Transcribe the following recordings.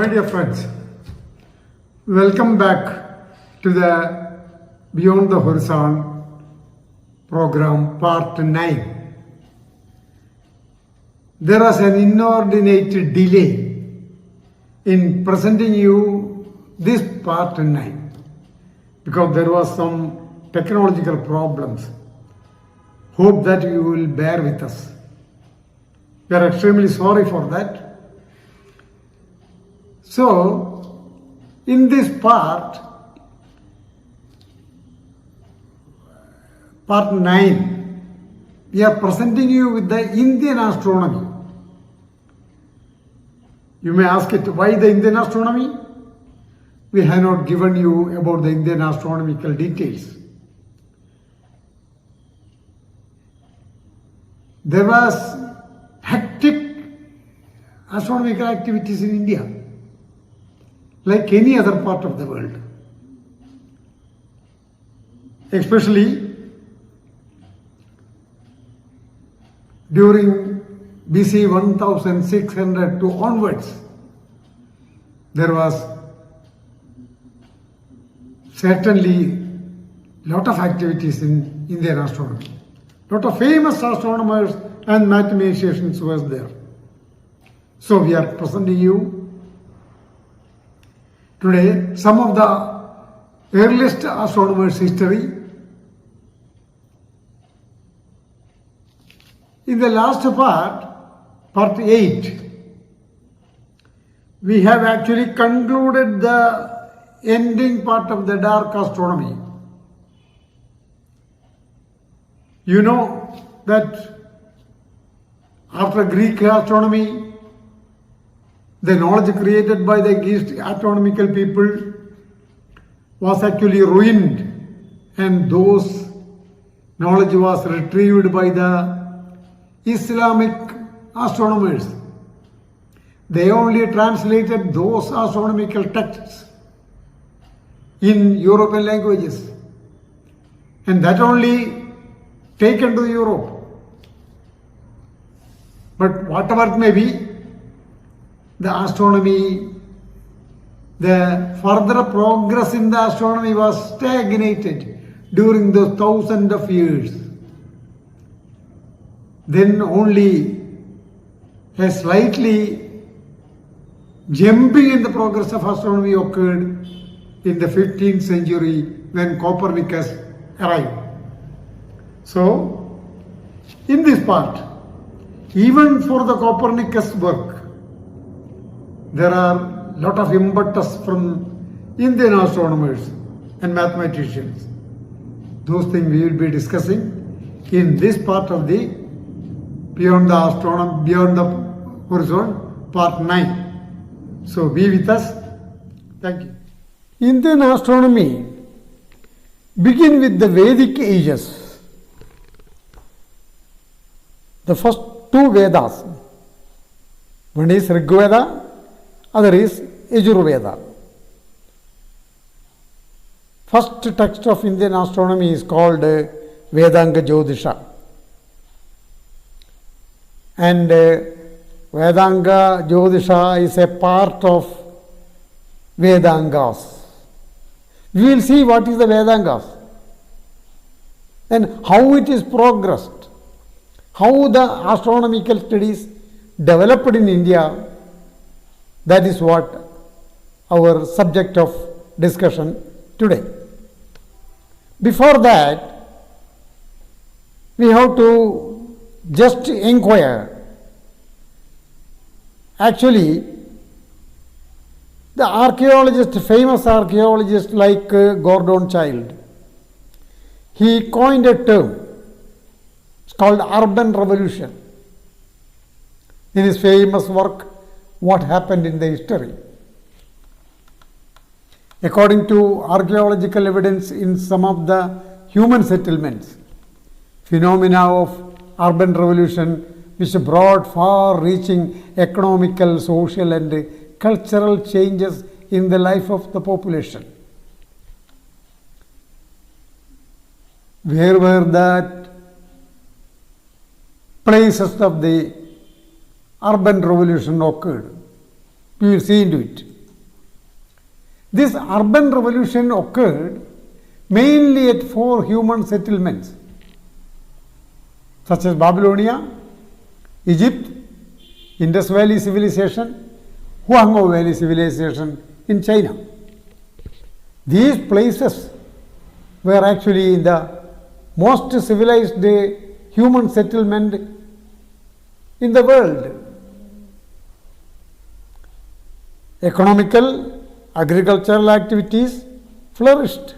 My dear friends, welcome back to the Beyond the Horizon program, part 9. There was an inordinate delay in presenting you this part 9 because there was some technological problems. Hope that you will bear with us. We are extremely sorry for that. So, in this part 9, we are presenting you with the Indian astronomy. You may ask it, why the Indian astronomy? We have not given you about the Indian astronomical details. There was hectic astronomical activities in India, like any other part of the world. Especially during BC 1600 to onwards, there was certainly lot of activities in Indian astronomy. Lot of famous astronomers and mathematicians was there. So we are presenting you today some of the earliest astronomers' history. In the last part 8, we have actually concluded the ending part of the dark astronomy. You know that after Greek astronomy, the knowledge created by the Greek astronomical people was actually ruined, and those knowledge was retrieved by the Islamic astronomers. They only translated those astronomical texts in European languages, and that only taken to Europe. But whatever it may be, the astronomy, the further progress in the astronomy was stagnated during the thousands of years. Then only a slightly jumping in the progress of astronomy occurred in the 15th century when Copernicus arrived. So, in this part, even for the Copernicus work, there are lot of impetus from Indian astronomers and mathematicians. Those things we will be discussing in this part of the Beyond the Horizon, part 9. So be with us. Thank you. Indian astronomy begin with the Vedic ages. The first two Vedas. One is Rig Veda, other is Yajurveda. First text of Indian astronomy is called Vedanga Jyotisha. And Vedanga Jyotisha is a part of Vedangas. We will see what is the Vedangas and how it is progressed, how the astronomical studies developed in India. That is what our subject of discussion today. Before that, we have to just inquire. Actually, the archaeologist, famous archaeologist like Gordon Childe, he coined a term. It's called urban revolution. In his famous work, What Happened in the History. According to archaeological evidence in some of the human settlements, phenomena of urban revolution which brought far-reaching economical, social and cultural changes in the life of the population. Where were that places of the urban revolution occurred? We will see into it. This urban revolution occurred mainly at 4 human settlements, such as Babylonia, Egypt, Indus Valley Civilization, Huangho Valley Civilization in China. These places were actually the most civilized human settlement in the world. Economical, agricultural activities flourished.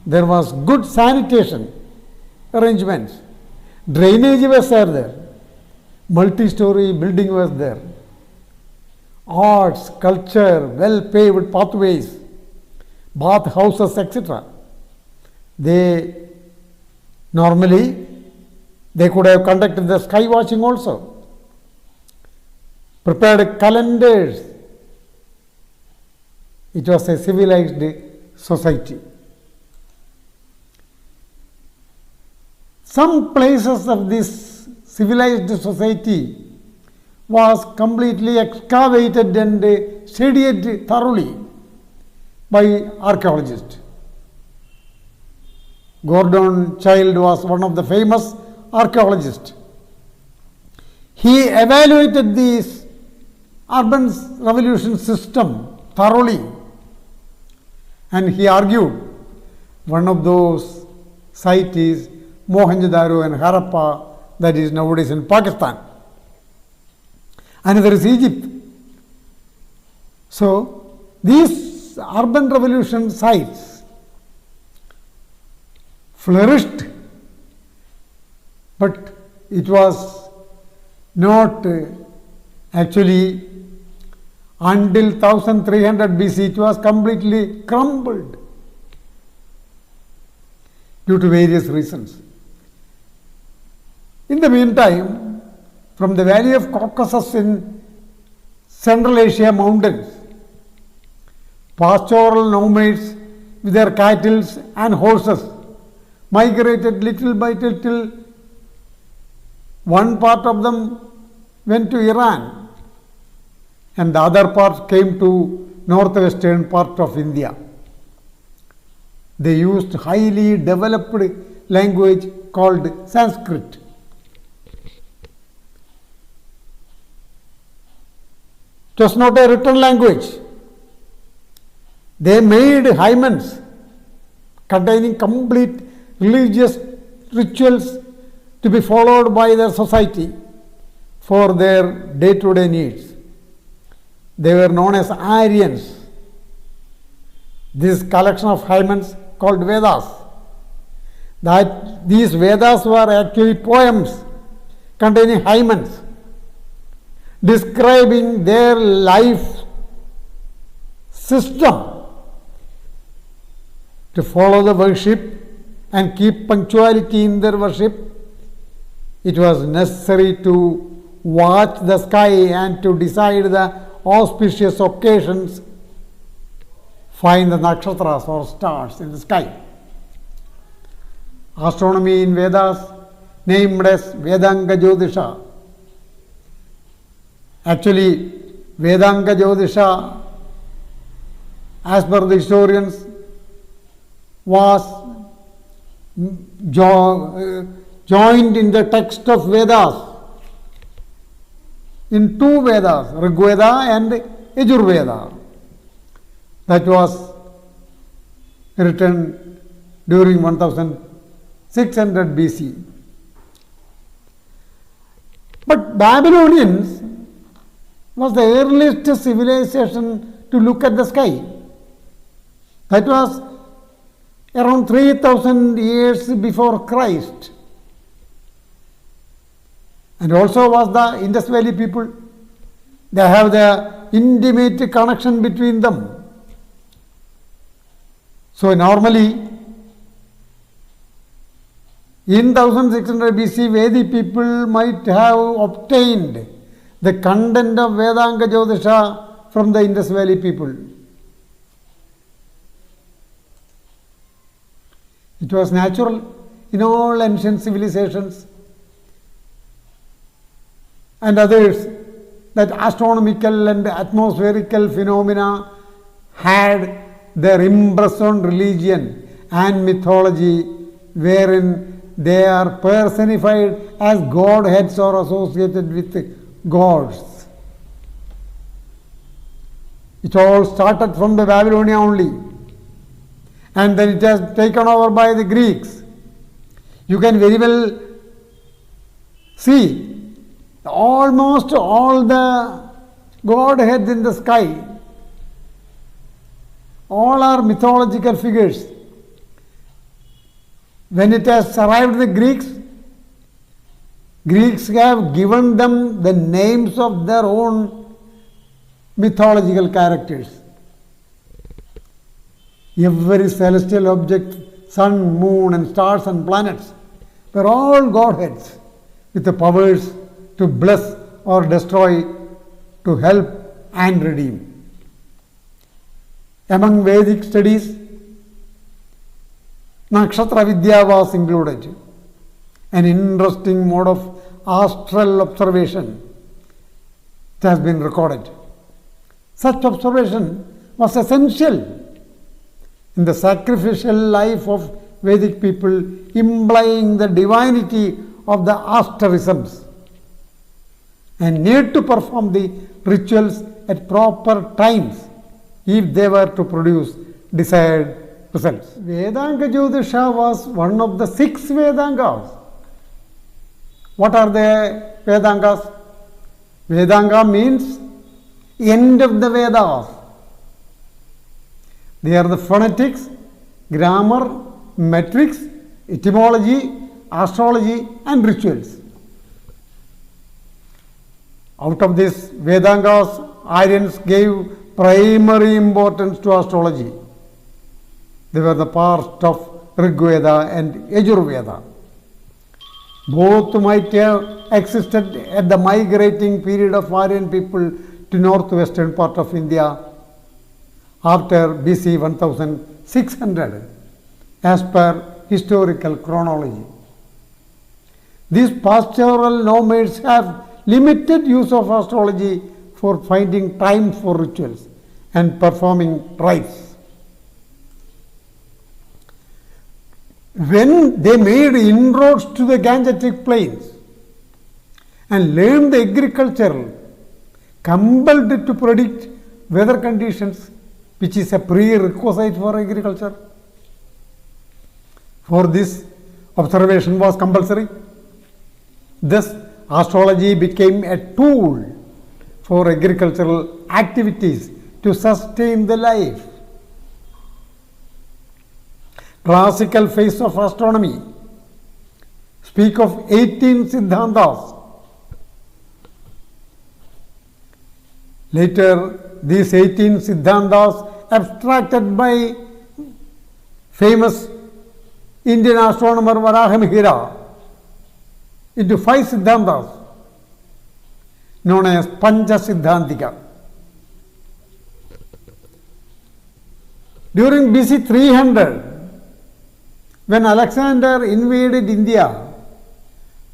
There was good sanitation arrangements. Drainage was there. Multi-story building was there. Arts, culture, well-paved pathways, bath houses, etc. They could have conducted the sky watching also, prepared calendars. It was a civilized society. Some places of this civilized society was completely excavated and studied thoroughly by archaeologists. Gordon Childe was one of the famous archaeologists. He evaluated this urban revolution system thoroughly, and he argued one of those sites is Mohenjo-daro and Harappa, that is nowadays in Pakistan. Another is Egypt. So these urban revolution sites flourished, but it was not actually until 1300 BC, it was completely crumbled due to various reasons. In the meantime, from the valley of Caucasus in Central Asia mountains, pastoral nomads with their cattle and horses migrated little by little. One part of them went to Iran and the other part came to northwestern part of India. They used highly developed language called Sanskrit. It was not a written language. They made hymens containing complete religious rituals to be followed by their society for their day-to-day needs. They were known as Aryans. This collection of hymens called Vedas. These Vedas were actually poems containing hymens describing their life system to follow the worship and keep punctuality in their worship. It was necessary to watch the sky and to decide the auspicious occasions, find the nakshatras or stars in the sky. Astronomy in Vedas, named as Vedanga Jyotisha. Actually, Vedanga Jyotisha, as per the historians, was joined in the text of Vedas, in 2 Vedas, Rig Veda and Yajur Veda, that was written during 1600 BC. But Babylonians was the earliest civilization to look at the sky. That was around 3000 years before Christ. And also was the Indus Valley people. They have the intimate connection between them. So normally, in 1600 BC, Vedic people might have obtained the content of Vedanga Jyotisha from the Indus Valley people. It was natural in all ancient civilizations and others that astronomical and atmospherical phenomena had their impress on religion and mythology, wherein they are personified as godheads or associated with gods. It all started from the Babylonia only, and then it has taken over by the Greeks. You can very well see almost all the godheads in the sky, all are mythological figures. When it has arrived the Greeks have given them the names of their own mythological characters. Every celestial object, sun, moon and stars and planets, were all godheads with the powers to bless or destroy, to help and redeem. Among Vedic studies, Nakshatra Vidya was included, an interesting mode of astral observation. It has been recorded. Such observation was essential in the sacrificial life of Vedic people, implying the divinity of the asterisms and need to perform the rituals at proper times if they were to produce desired results. Vedanga Jyotisha was one of the 6 Vedangas. What are the Vedangas? Vedanga means end of the Vedas. They are the phonetics, grammar, metrics, etymology, astrology and rituals. Out of these Vedangas, Aryans gave primary importance to astrology. They were the part of Rig Veda and Yajur Veda. Both might have existed at the migrating period of Aryan people to northwestern part of India after BC 1600 as per historical chronology. These pastoral nomads have limited use of astrology for finding time for rituals and performing rites. When they made inroads to the Gangetic plains and learned the agriculture, compelled to predict weather conditions, which is a prerequisite for agriculture. For this, observation was compulsory. Thus, astrology became a tool for agricultural activities to sustain the life. Classical phase of astronomy speak of 18 Siddhantas. Later, these 18 Siddhantas, abstracted by famous Indian astronomer Varahamihira into 5 Siddhantas, known as Pancha Siddhantika. During BC 300, when Alexander invaded India,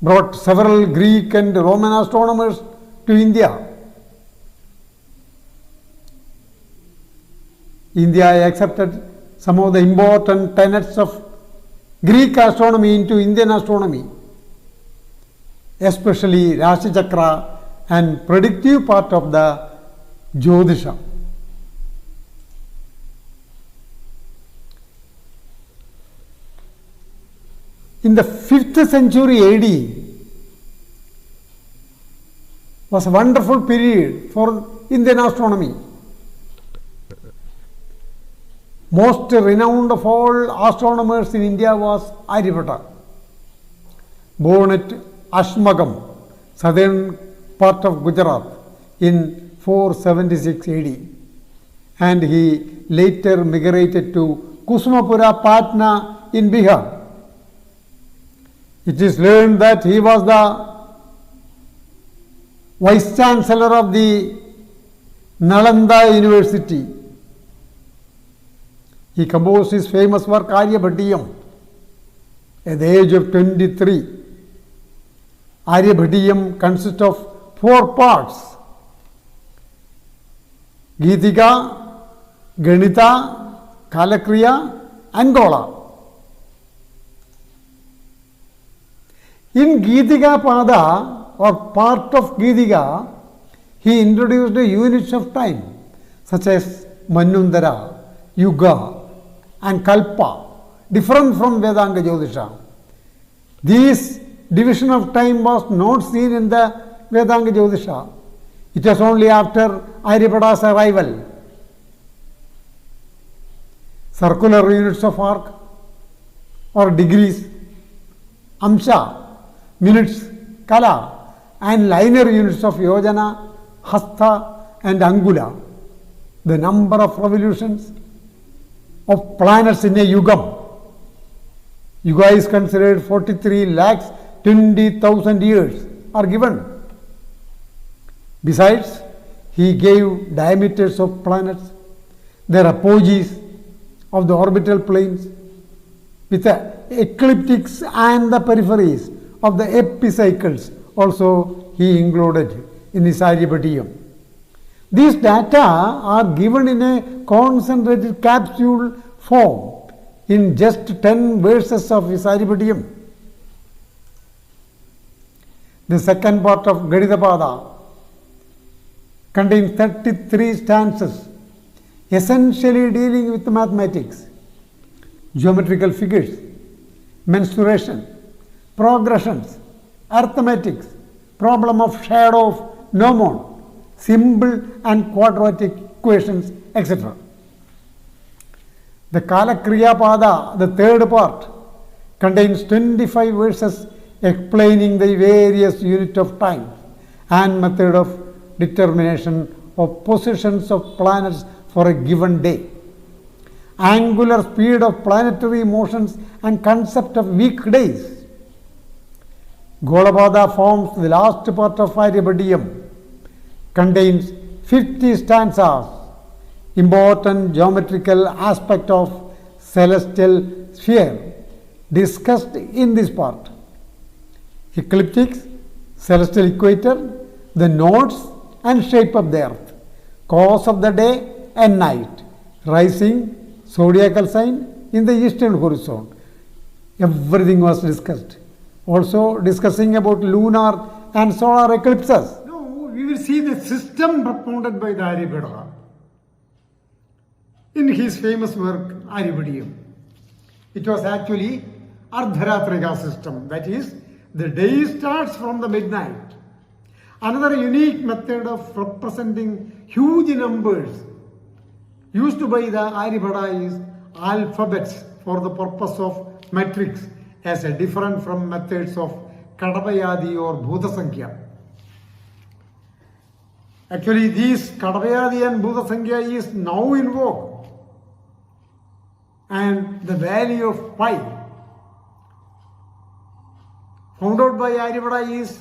brought several Greek and Roman astronomers to India, India accepted some of the important tenets of Greek astronomy into Indian astronomy, especially Rashi Chakra and predictive part of the Jyotisha. In the 5th century AD was a wonderful period for Indian astronomy. Most renowned of all astronomers in India was Aryabhatta, born at Ashmagam, southern part of Gujarat, in 476 AD, and he later migrated to Kusumapura, Patna in Bihar. It is learned that he was the Vice Chancellor of the Nalanda University. He composed his famous work Aryabhatiyam at the age of 23. Aryabhatiyam consists of 4 parts: Geetika, Ganita, Kalakriya, and Gola. In Geetika Pada, or part of Geetika, he introduced the units of time such as Manundara, Yuga, and Kalpa, different from Vedanga Jyotisha. This division of time was not seen in the Vedanga Jyotisha. It was only after Aryabhata's arrival. Circular units of arc or degrees, Amsha, minutes, Kala, and linear units of Yojana, Hasta, and Angula. The number of revolutions of planets in a Yugam. Yuga is considered 43 lakhs 20,000 years are given. Besides, he gave diameters of planets, their apogees of the orbital planes, with the ecliptics and the peripheries of the epicycles also he included in his Aryabhatium. These data are given in a concentrated capsule form in just 10 verses of his Aryabhatium. The second part of Ganitapada contains 33 stanzas, essentially dealing with mathematics, geometrical figures, mensuration, progressions, arithmetics, problem of shadow of gnomon, simple and quadratic equations, etc. The Kalakriya Pada, the third part, contains 25 verses explaining the various units of time and method of determination of positions of planets for a given day, angular speed of planetary motions and concept of weekdays. Golapada forms the last part of Aryabhatium, contains 50 stanzas, important geometrical aspect of celestial sphere discussed in this part. Ecliptics, celestial equator, the nodes and shape of the earth, course of the day and night, rising, zodiacal sign in the eastern horizon. Everything was discussed. Also discussing about lunar and solar eclipses. Now we will see the system propounded by the Aryabhata in his famous work Aryabhatium. It was actually Ardharatrika system, that is, the day starts from the midnight. Another unique method of representing huge numbers used by the Aryabhata is alphabets for the purpose of metrics, as a different from methods of Kadavayadi or Bhuta Sankhya. Actually, these Kadavayadi and Bhuta Sankhya is now in vogue, and the value of pi found out by Aryabhata is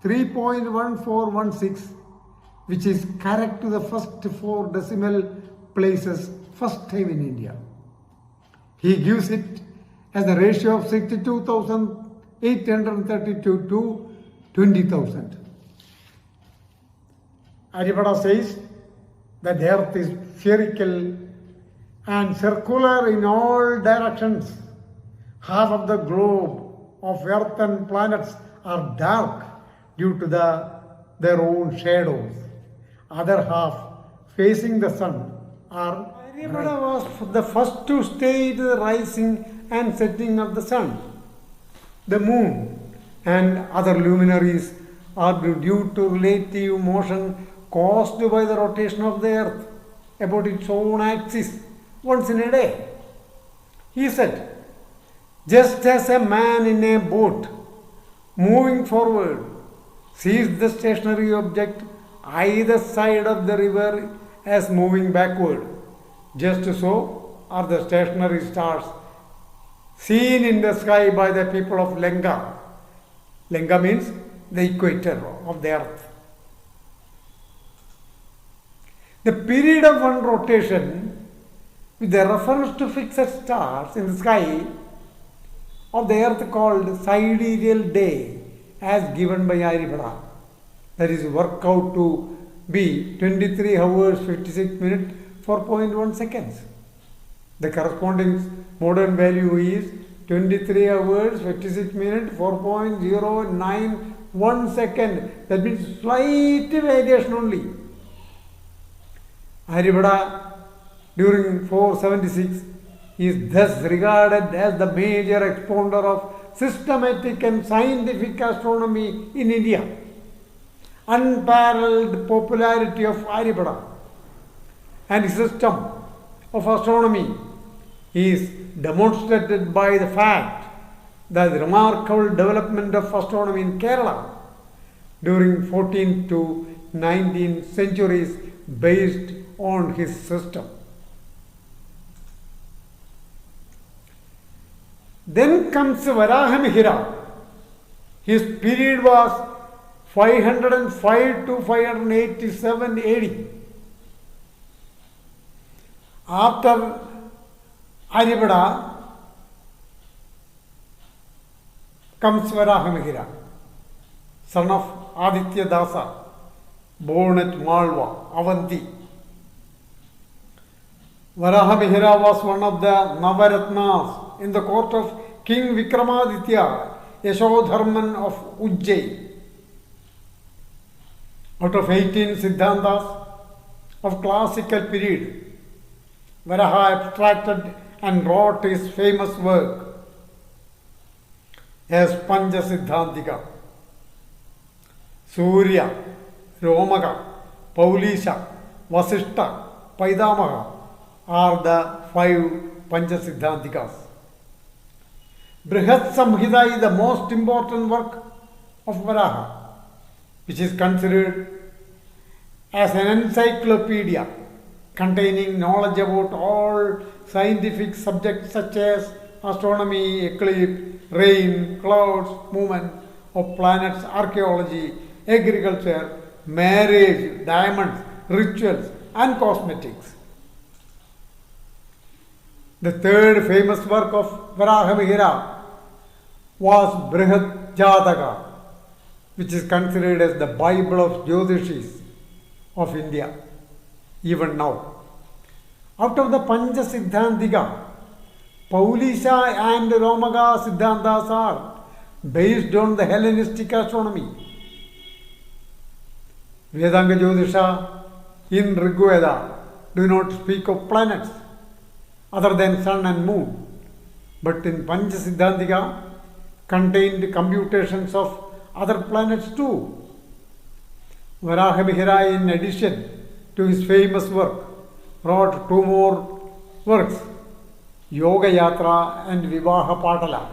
3.1416, which is correct to the first 4 decimal places first time in India. He gives it as the ratio of 62,832 to 20,000. Aryabhata says that the earth is spherical and circular in all directions. Half of the globe of earth and planets are dark due to their own shadows. Other half facing the sun are Aryabhata was the first to state the rising and setting of the sun. The moon and other luminaries are due to relative motion caused by the rotation of the earth about its own axis once in a day. He said, just as a man in a boat moving forward sees the stationary object either side of the river as moving backward, just so are the stationary stars seen in the sky by the people of Lenga. Lenga means the equator of the earth. The period of one rotation with the reference to fixed stars in the sky of the earth called sidereal day as given by Aryabhata, that is worked out to be 23 hours 56 minutes 4.1 seconds. The corresponding modern value is 23 hours, 56 minutes, 4.091 second. That means slight variation only. Aryabhata during 476 is thus regarded as the major expounder of systematic and scientific astronomy in India. Unparalleled popularity of Aryabhata and his system of astronomy is demonstrated by the fact that the remarkable development of astronomy in Kerala during 14th to 19th centuries based on his system. Then comes Varahamihira. His period was 505 to 587 AD. After Aryabhata comes Varahamihira, son of Aditya Dasa, born at Malwa, Avanti. Varahamihira was one of the Navaratnas in the court of King Vikramaditya, Yashodharman of Ujjain. Out of 18 Siddhantas of classical period, Varaha abstracted and wrote his famous work as Pancha Siddhantika. Surya, Romaga, Paulisha, Vasishta, Paidamaha are the 5 Pancha Siddhantikas. Brihat Samhita is the most important work of Varaha, which is considered as an encyclopedia containing knowledge about all scientific subjects such as astronomy, eclipse, rain, clouds, movement of planets, archaeology, agriculture, marriage, diamonds, rituals, and cosmetics. The third famous work of Varahamihira was Brihat Jataka, which is considered as the Bible of Jyotishis of India, even now. Out of the Pancha Siddhantika, Paulisha and Romaga Siddhantas are based on the Hellenistic astronomy. Vedanga Jyotisha in Rigveda do not speak of planets other than sun and moon, but in Pancha Siddhantika contained computations of other planets too. Varahamihira, in addition to his famous work, wrote 2 more works, Yoga Yatra and Vivaha Patala.